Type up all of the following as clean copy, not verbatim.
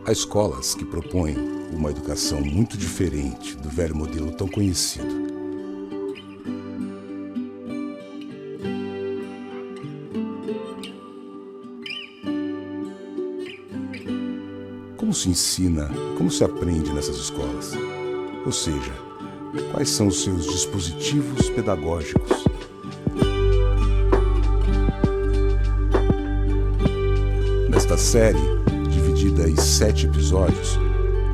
Há escolas que propõem uma educação muito diferente do velho modelo tão conhecido. Como se ensina, como se aprende nessas escolas? Ou seja, quais são os seus dispositivos pedagógicos? Nesta série, dividida em 7 episódios,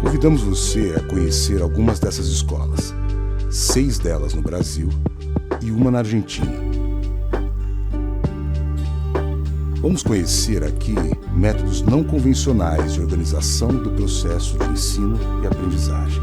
convidamos você a conhecer algumas dessas escolas, 6 delas no Brasil e uma na Argentina. Vamos conhecer aqui métodos não convencionais de organização do processo de ensino e aprendizagem.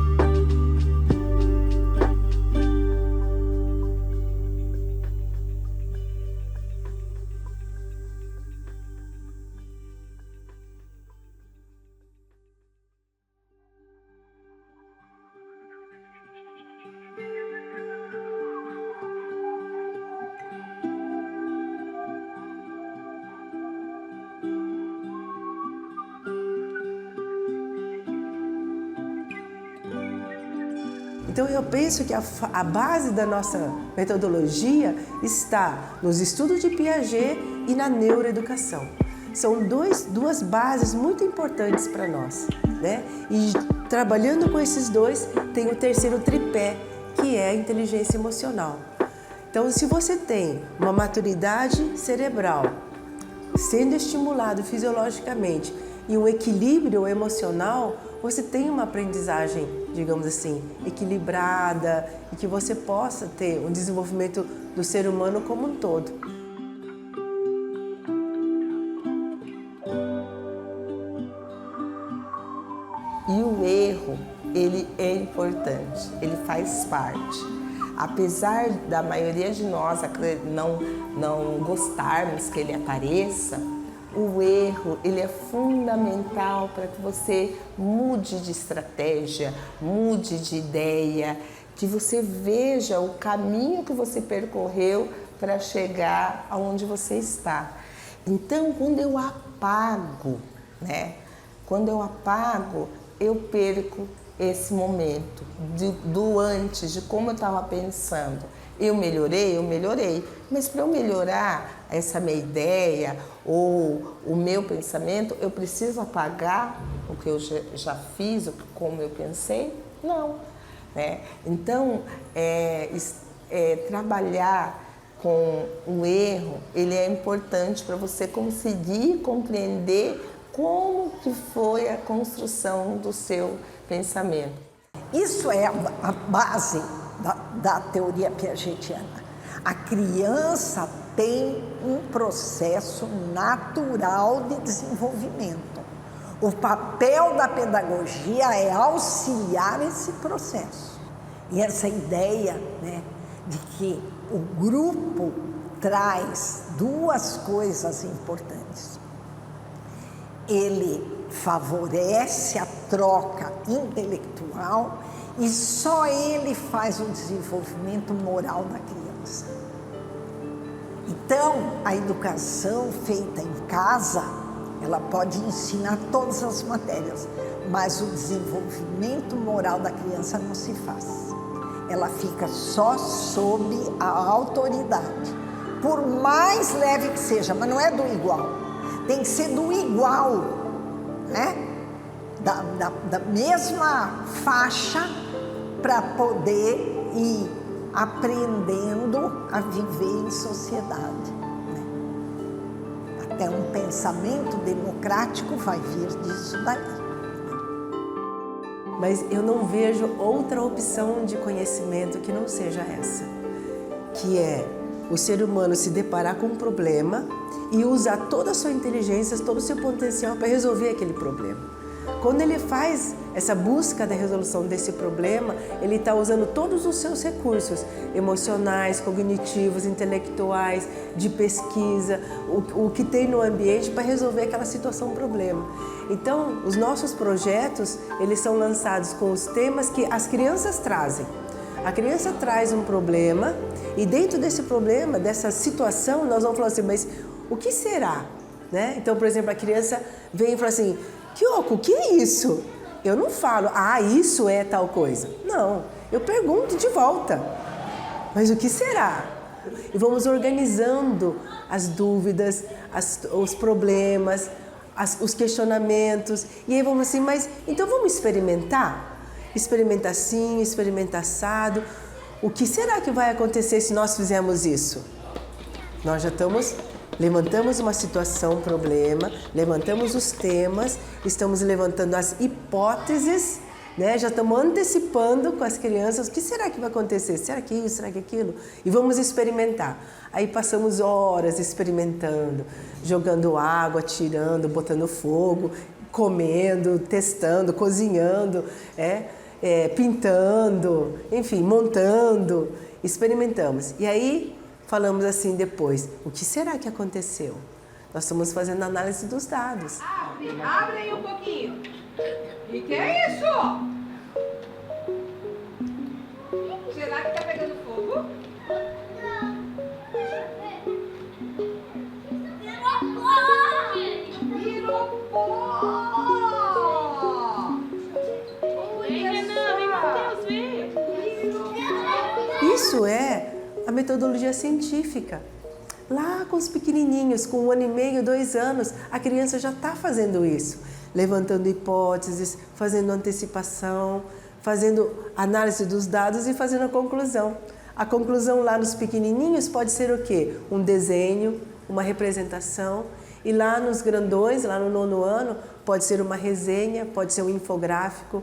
Então eu penso que a base da nossa metodologia está nos estudos de Piaget e na neuroeducação. São duas bases muito importantes para nós, né? E trabalhando com esses dois, tem o terceiro tripé, que é a inteligência emocional. Então, se você tem uma maturidade cerebral sendo estimulado fisiologicamente e um equilíbrio emocional, você tem uma aprendizagem, digamos assim, equilibrada e que você possa ter um desenvolvimento do ser humano como um todo. E o erro, ele é importante, ele faz parte. Apesar da maioria de nós não gostarmos que ele apareça, o erro, ele é fundamental para que você mude de estratégia, mude de ideia, que você veja o caminho que você percorreu para chegar aonde você está. Então, quando eu apago, eu perco esse momento do antes, de como eu estava pensando. Eu melhorei, mas para eu melhorar essa minha ideia ou o meu pensamento, eu preciso apagar o que eu já fiz, como eu pensei? Não. Né? Então, trabalhar com o erro, ele é importante para você conseguir compreender como que foi a construção do seu pensamento. Isso é a base da teoria piagetiana. A criança tem um processo natural de desenvolvimento. O papel da pedagogia é auxiliar esse processo. E essa ideia, de que o grupo traz duas coisas importantes. Ele favorece a troca intelectual e só ele faz o desenvolvimento moral da criança. Então, a educação feita em casa, ela pode ensinar todas as matérias, mas o desenvolvimento moral da criança não se faz. Ela fica só sob a autoridade, por mais leve que seja, mas não é do igual. Tem que ser do igual, da mesma faixa, para poder ir aprendendo a viver em sociedade. Até um pensamento democrático vai vir disso daí. Mas eu não vejo outra opção de conhecimento que não seja essa, que é o ser humano se deparar com um problema e usar toda a sua inteligência, todo o seu potencial para resolver aquele problema. Quando ele faz essa busca da resolução desse problema, ele está usando todos os seus recursos emocionais, cognitivos, intelectuais, de pesquisa, o que tem no ambiente para resolver aquela situação, problema. Então, os nossos projetos, eles são lançados com os temas que as crianças trazem. A criança traz um problema e dentro desse problema, dessa situação, nós vamos falar assim, mas o que será? né? Então, por exemplo, a criança vem e fala assim, Kyoko, o que é isso? Eu não falo, isso é tal coisa. Não, eu pergunto de volta, mas o que será? E vamos organizando as dúvidas, os problemas, os questionamentos. E aí vamos assim, mas então vamos experimentar? Experimentar assim, experimentar assado. O que será que vai acontecer se nós fizermos isso? Nós já levantamos uma situação, um problema, levantamos os temas, estamos levantando as hipóteses, né? Já estamos antecipando com as crianças o que será que vai acontecer, será que isso, será que aquilo? E vamos experimentar. Aí passamos horas experimentando, jogando água, tirando, botando fogo, comendo, testando, cozinhando, pintando, enfim, montando, experimentamos. E aí falamos assim depois, o que será que aconteceu? Nós estamos fazendo análise dos dados. Abre aí um pouquinho. E que é isso? Será que tá pegando fogo? Virou pó! Vem, Renan, vem, Matheus, vem! Isso é a metodologia científica. Lá com os pequenininhos, com 1 ano e meio, 2 anos, a criança já está fazendo isso. Levantando hipóteses, fazendo antecipação, fazendo análise dos dados e fazendo a conclusão. A conclusão lá nos pequenininhos pode ser o quê? Um desenho, uma representação. E lá nos grandões, lá no 9º ano, pode ser uma resenha, pode ser um infográfico,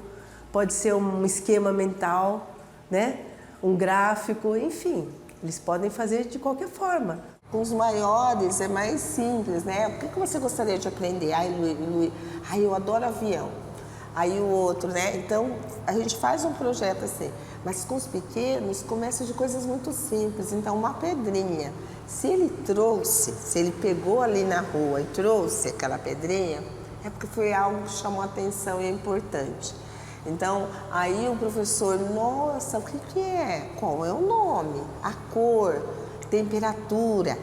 pode ser um esquema mental, né? Um gráfico, enfim. Eles podem fazer de qualquer forma. Com os maiores é mais simples, né? O que você gostaria de aprender? Eu adoro avião. Aí o outro, né? Então, a gente faz um projeto assim. Mas com os pequenos, começa de coisas muito simples. Então, uma pedrinha. Se ele pegou ali na rua e trouxe aquela pedrinha, é porque foi algo que chamou a atenção e é importante. Então, aí o professor, nossa, o que é? Qual é o nome? A cor, temperatura,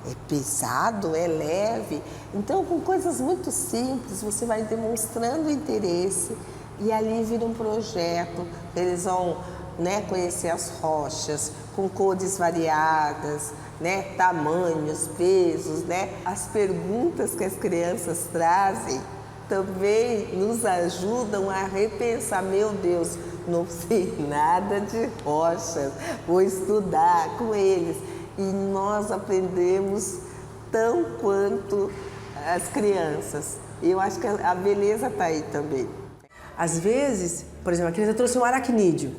é pesado, é leve. Então, com coisas muito simples, você vai demonstrando interesse e ali vira um projeto. Eles vão, né, conhecer as rochas com cores variadas, né, tamanhos, pesos, né? As perguntas que as crianças trazem também nos ajudam a repensar, meu Deus, não sei nada de rochas, vou estudar com eles. E nós aprendemos tão quanto as crianças. E eu acho que a beleza está aí também. Às vezes, por exemplo, a criança trouxe um aracnídeo.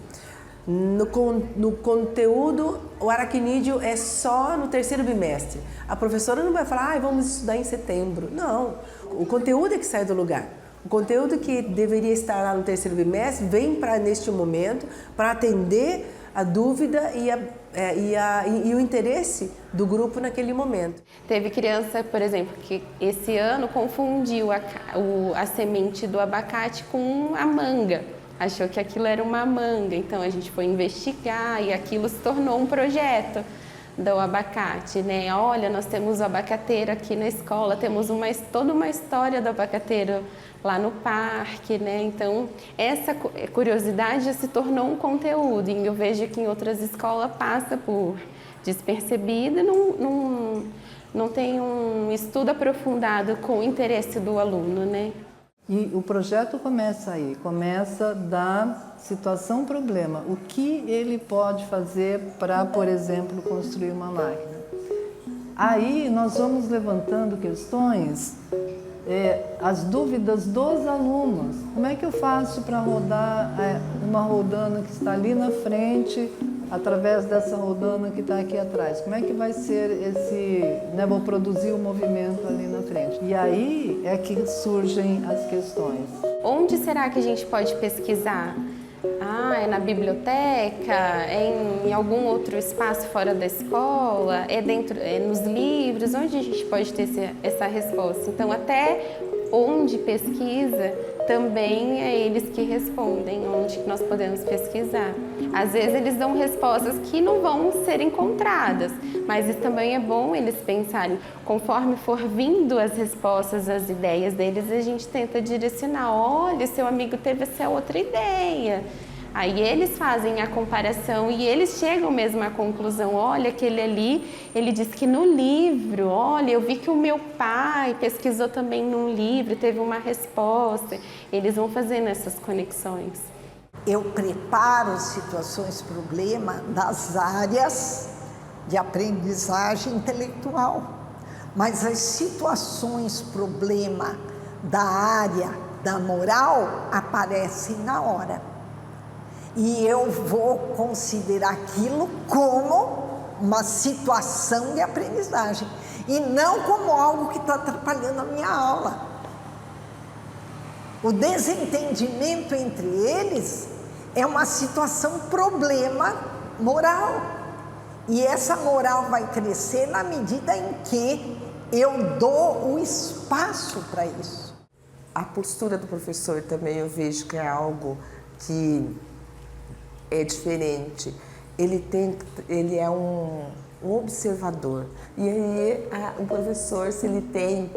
No conteúdo, o aracnídeo é só no 3º bimestre. A professora não vai falar, vamos estudar em setembro. Não, o conteúdo é que sai do lugar. O conteúdo que deveria estar lá no 3º bimestre vem para neste momento para atender a dúvida e o interesse do grupo naquele momento. Teve criança, por exemplo, que esse ano confundiu a semente do abacate com a manga. Achou que aquilo era uma manga, então a gente foi investigar e aquilo se tornou um projeto do abacate, né? Olha, nós temos o abacateiro aqui na escola, temos toda uma história do abacateiro lá no parque, né? Então, essa curiosidade já se tornou um conteúdo e eu vejo que em outras escolas passa por despercebido, não tem um estudo aprofundado com o interesse do aluno, né? E o projeto começa aí, começa da situação-problema. O que ele pode fazer para, por exemplo, construir uma máquina? Aí nós vamos levantando questões, as dúvidas dos alunos. Como é que eu faço para rodar uma rodana que está ali na frente, através dessa rodana que está aqui atrás? Como é que vai ser vou produzir o movimento ali na frente? E aí é que surgem as questões. Onde será que a gente pode pesquisar? É na biblioteca? É em algum outro espaço fora da escola? É nos livros? Onde a gente pode ter essa resposta? Então, até onde pesquisa, também é eles que respondem onde nós podemos pesquisar. Às vezes eles dão respostas que não vão ser encontradas, mas isso também é bom eles pensarem. Conforme for vindo as respostas, as ideias deles, a gente tenta direcionar. Olha, seu amigo teve essa outra ideia. Aí eles fazem a comparação e eles chegam mesmo à conclusão, olha, aquele ali, ele disse que no livro, olha, eu vi que o meu pai pesquisou também num livro, teve uma resposta. Eles vão fazendo essas conexões. Eu preparo situações problema das áreas de aprendizagem intelectual, mas as situações problema da área da moral aparecem na hora. E eu vou considerar aquilo como uma situação de aprendizagem e não como algo que está atrapalhando a minha aula. O desentendimento entre eles é uma situação problema moral. E essa moral vai crescer na medida em que eu dou o espaço para isso. A postura do professor também eu vejo que é algo que é diferente. Ele é um observador. E aí o professor, se ele tem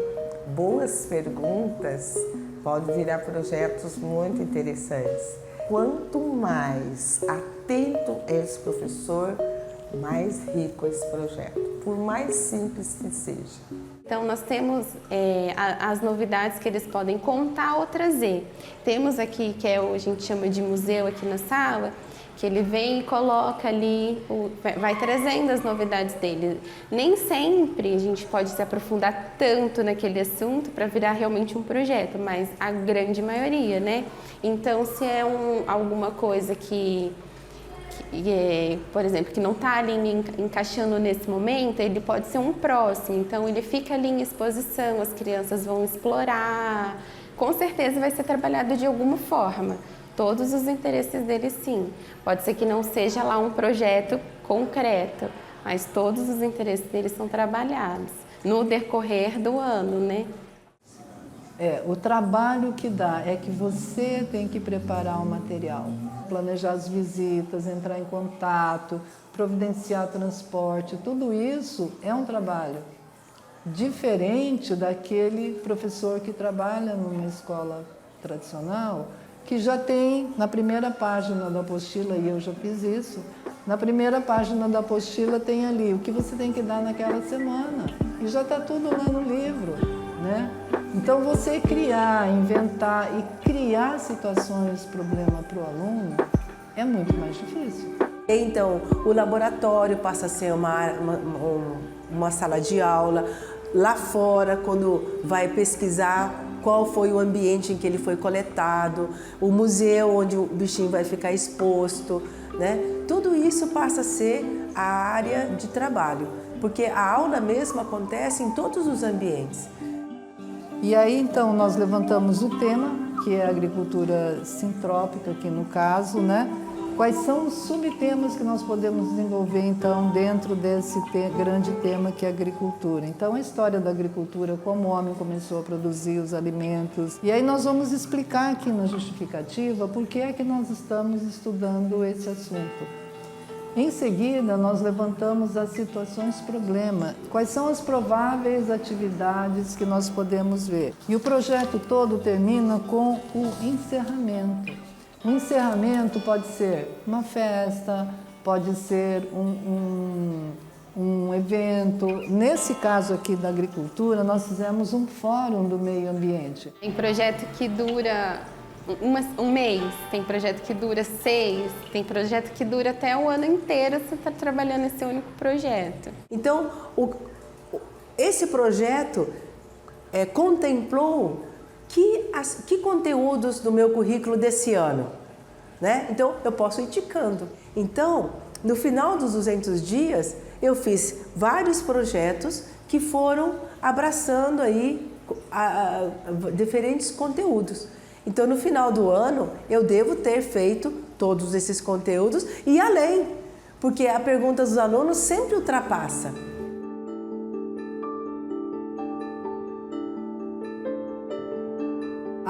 boas perguntas, pode virar projetos muito interessantes. Quanto mais atento é esse professor, mais rico é esse projeto, por mais simples que seja. Então, nós temos as novidades que eles podem contar ou trazer. Temos aqui, que a gente chama de museu aqui na sala, que ele vem e coloca ali, vai trazendo as novidades dele. Nem sempre a gente pode se aprofundar tanto naquele assunto para virar realmente um projeto, mas a grande maioria, né? Então, se é alguma coisa que por exemplo, que não está ali encaixando nesse momento, ele pode ser um próximo. Então, ele fica ali em exposição, as crianças vão explorar. Com certeza vai ser trabalhado de alguma forma. Todos os interesses deles, sim. Pode ser que não seja lá um projeto concreto, mas todos os interesses deles são trabalhados no decorrer do ano, né? O trabalho que dá é que você tem que preparar o material, planejar as visitas, entrar em contato, providenciar transporte, tudo isso é um trabalho diferente daquele professor que trabalha numa escola tradicional, que já tem na primeira página da apostila, e eu já fiz isso, na primeira página da apostila tem ali o que você tem que dar naquela semana, e já está tudo lá no livro, né? Então, você criar, inventar e criar situações, problema para o aluno, é muito mais difícil. Então, o laboratório passa a ser uma sala de aula. Lá fora, quando vai pesquisar qual foi o ambiente em que ele foi coletado, o museu onde o bichinho vai ficar exposto, né? Tudo isso passa a ser a área de trabalho, porque a aula mesmo acontece em todos os ambientes. E aí, então, nós levantamos o tema, que é a agricultura sintrópica, aqui no caso, né? Quais são os subtemas que nós podemos desenvolver, então, dentro desse grande tema que é a agricultura? Então, a história da agricultura, como o homem começou a produzir os alimentos. E aí nós vamos explicar aqui na justificativa por que é que nós estamos estudando esse assunto. Em seguida, nós levantamos as situações problema. Quais são as prováveis atividades que nós podemos ver? E o projeto todo termina com o encerramento. O encerramento pode ser uma festa, pode ser um evento. Nesse caso aqui da agricultura, nós fizemos um fórum do meio ambiente. Tem projeto que dura um mês, tem projeto que dura 6, tem projeto que dura até o ano inteiro você está trabalhando esse único projeto. Então, esse projeto contemplou que conteúdos do meu currículo desse ano, né? Então, eu posso ir ticando. Então, no final dos 200 dias, eu fiz vários projetos que foram abraçando aí diferentes conteúdos. Então, no final do ano, eu devo ter feito todos esses conteúdos e além, porque a pergunta dos alunos sempre ultrapassa.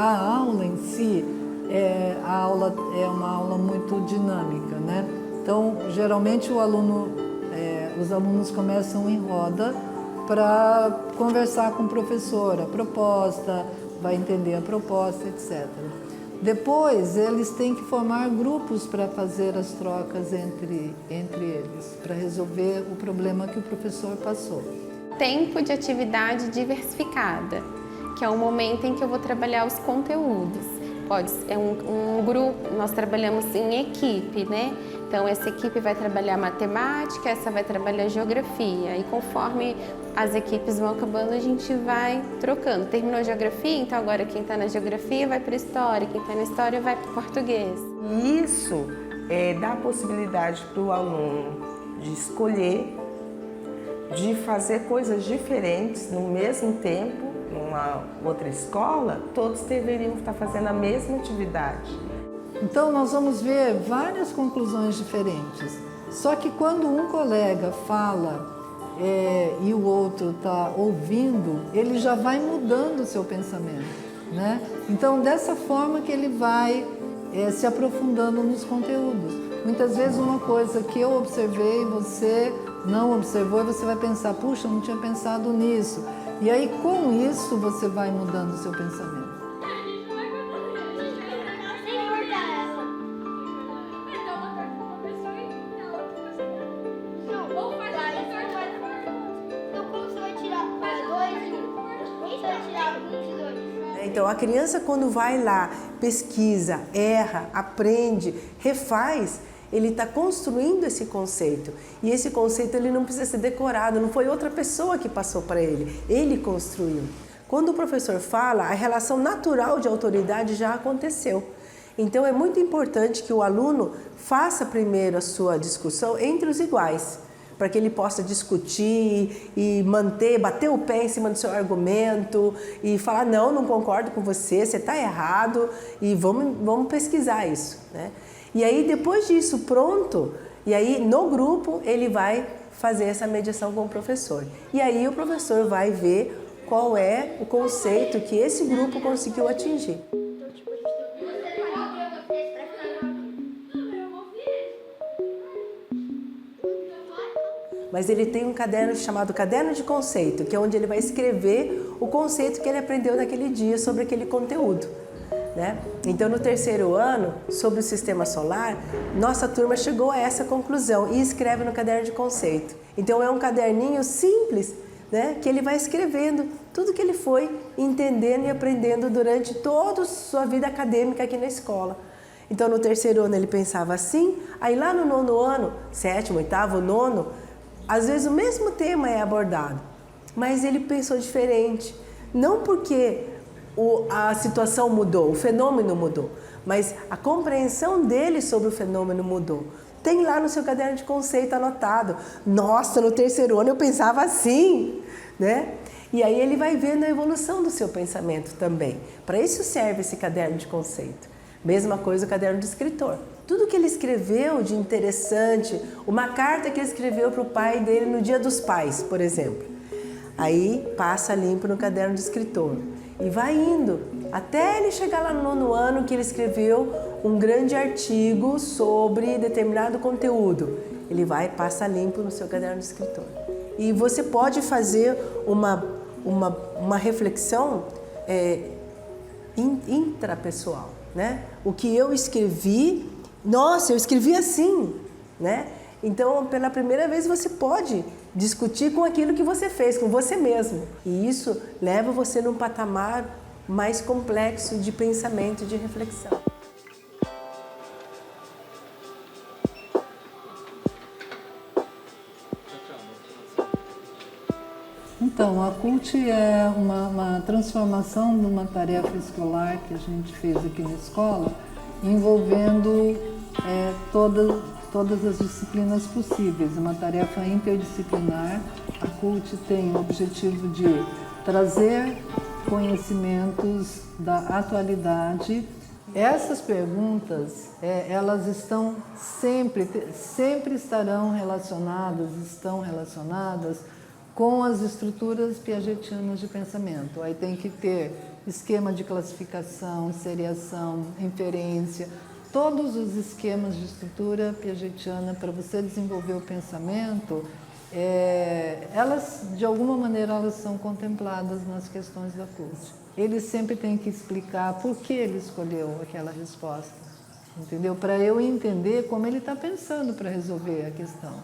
A aula em si, a aula é uma aula muito dinâmica, né? Então, geralmente os alunos começam em roda para conversar com o professor, a proposta, vai entender a proposta, etc. Depois, eles têm que formar grupos para fazer as trocas entre eles, para resolver o problema que o professor passou. Tempo de atividade diversificada, que é o momento em que eu vou trabalhar os conteúdos. É um grupo, nós trabalhamos em equipe, né? Então, essa equipe vai trabalhar matemática, essa vai trabalhar geografia. E conforme as equipes vão acabando, a gente vai trocando. Terminou a geografia, então agora quem está na geografia vai para a história, quem está na história vai para o português. E isso dá a possibilidade para o aluno de escolher, de fazer coisas diferentes no mesmo tempo, numa outra escola, todos deveriam estar fazendo a mesma atividade. Então, nós vamos ver várias conclusões diferentes. Só que quando um colega fala e o outro está ouvindo, ele já vai mudando o seu pensamento, né? Então, dessa forma que ele vai se aprofundando nos conteúdos. Muitas vezes uma coisa que eu observei, você não observou, e você vai pensar, puxa, eu não tinha pensado nisso. E aí, com isso, você vai mudando o seu pensamento. Então, a criança, quando vai lá, pesquisa, erra, aprende, refaz, ele está construindo esse conceito. E esse conceito ele não precisa ser decorado, não foi outra pessoa que passou para ele construiu. Quando o professor fala, a relação natural de autoridade já aconteceu. Então, é muito importante que o aluno faça primeiro a sua discussão entre os iguais, para que ele possa discutir e bater o pé em cima do seu argumento e falar, não concordo com você, você está errado e vamos pesquisar isso, né? E aí, depois disso pronto, e aí no grupo ele vai fazer essa mediação com o professor. E aí o professor vai ver qual é o conceito que esse grupo conseguiu atingir. Mas ele tem um caderno chamado Caderno de Conceito, que é onde ele vai escrever o conceito que ele aprendeu naquele dia sobre aquele conteúdo, né? Então, no terceiro ano, sobre o sistema solar, nossa turma chegou a essa conclusão e escreve no Caderno de Conceito. Então, é um caderninho simples, né, que ele vai escrevendo tudo que ele foi entendendo e aprendendo durante toda a sua vida acadêmica aqui na escola. Então, no terceiro ano ele pensava assim, aí lá no nono ano, sétimo, oitavo, nono, às vezes o mesmo tema é abordado, mas ele pensou diferente. Não porque a situação mudou, o fenômeno mudou, mas a compreensão dele sobre o fenômeno mudou. Tem lá no seu caderno de conceito anotado. Nossa, no terceiro ano eu pensava assim, né? E aí ele vai vendo a evolução do seu pensamento também. Para isso serve esse caderno de conceito. Mesma coisa o caderno de escritor. Tudo que ele escreveu de interessante, uma carta que ele escreveu para o pai dele no Dia dos Pais, por exemplo. Aí passa limpo no caderno de escritor. E vai indo, até ele chegar lá no nono ano que ele escreveu um grande artigo sobre determinado conteúdo. Ele vai e passa limpo no seu caderno de escritor. E você pode fazer uma reflexão intrapessoal, né? O que eu escrevi, nossa, eu escrevi assim, né? Então, pela primeira vez, você pode discutir com aquilo que você fez, com você mesmo. E isso leva você num patamar mais complexo de pensamento e de reflexão. Então, a CULT é uma transformação de uma tarefa escolar que a gente fez aqui na escola, envolvendo todas as disciplinas possíveis, uma tarefa interdisciplinar. A CULT tem o objetivo de trazer conhecimentos da atualidade. Essas perguntas, elas estão sempre estão relacionadas com as estruturas piagetianas de pensamento. Aí tem que ter esquema de classificação, seriação, inferência, todos os esquemas de estrutura piagetiana para você desenvolver o pensamento, elas, de alguma maneira, elas são contempladas nas questões da CUT. Ele sempre tem que explicar por que ele escolheu aquela resposta, entendeu? Para eu entender como ele está pensando para resolver a questão.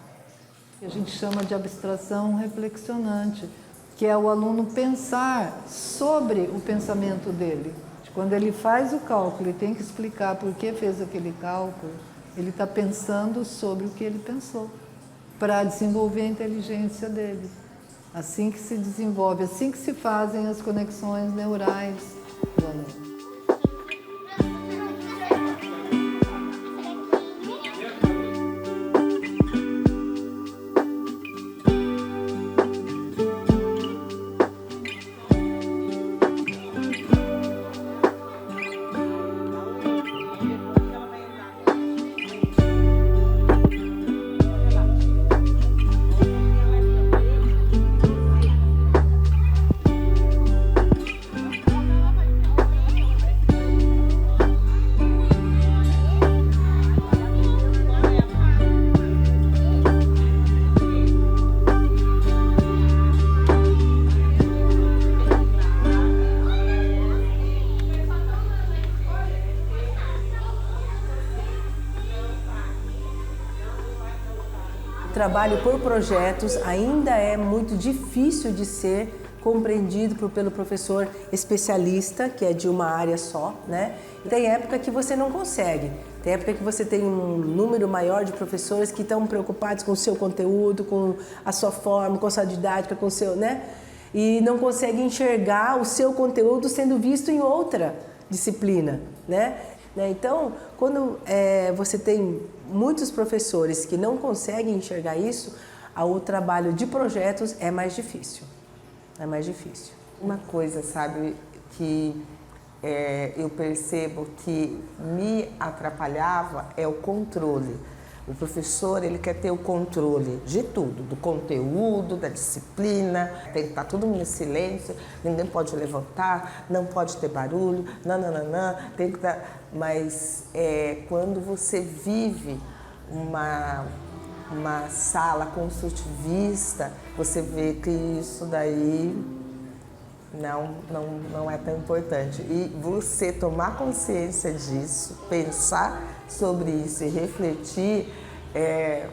A gente chama de abstração reflexionante, que é o aluno pensar sobre o pensamento dele. Quando ele faz o cálculo e tem que explicar por que fez aquele cálculo, ele está pensando sobre o que ele pensou, para desenvolver a inteligência dele. Assim que se desenvolve, assim que se fazem as conexões neurais do aluno. O trabalho por projetos ainda é muito difícil de ser compreendido pelo professor especialista, que é de uma área só, né? Tem época que você não consegue, tem época que você tem um número maior de professores que estão preocupados com o seu conteúdo, com a sua forma, com a sua didática, com o seu, né? E não consegue enxergar o seu conteúdo sendo visto em outra disciplina, né? Então, quando você tem muitos professores que não conseguem enxergar isso, o trabalho de projetos é mais difícil. É mais difícil. Uma coisa, sabe, que eu percebo que me atrapalhava é o controle. O professor, ele quer ter o controle de tudo, do conteúdo, da disciplina, tem que estar todo mundo em silêncio, ninguém pode levantar, não pode ter barulho, tem que estar... Mas quando você vive uma sala construtivista, você vê que isso daí não é tão importante. E você tomar consciência disso, pensar sobre isso e refletir,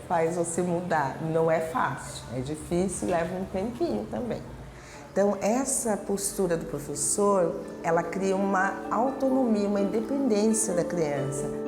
faz você mudar. Não é fácil, é difícil, leva um tempinho também. Então, essa postura do professor, ela cria uma autonomia, uma independência da criança.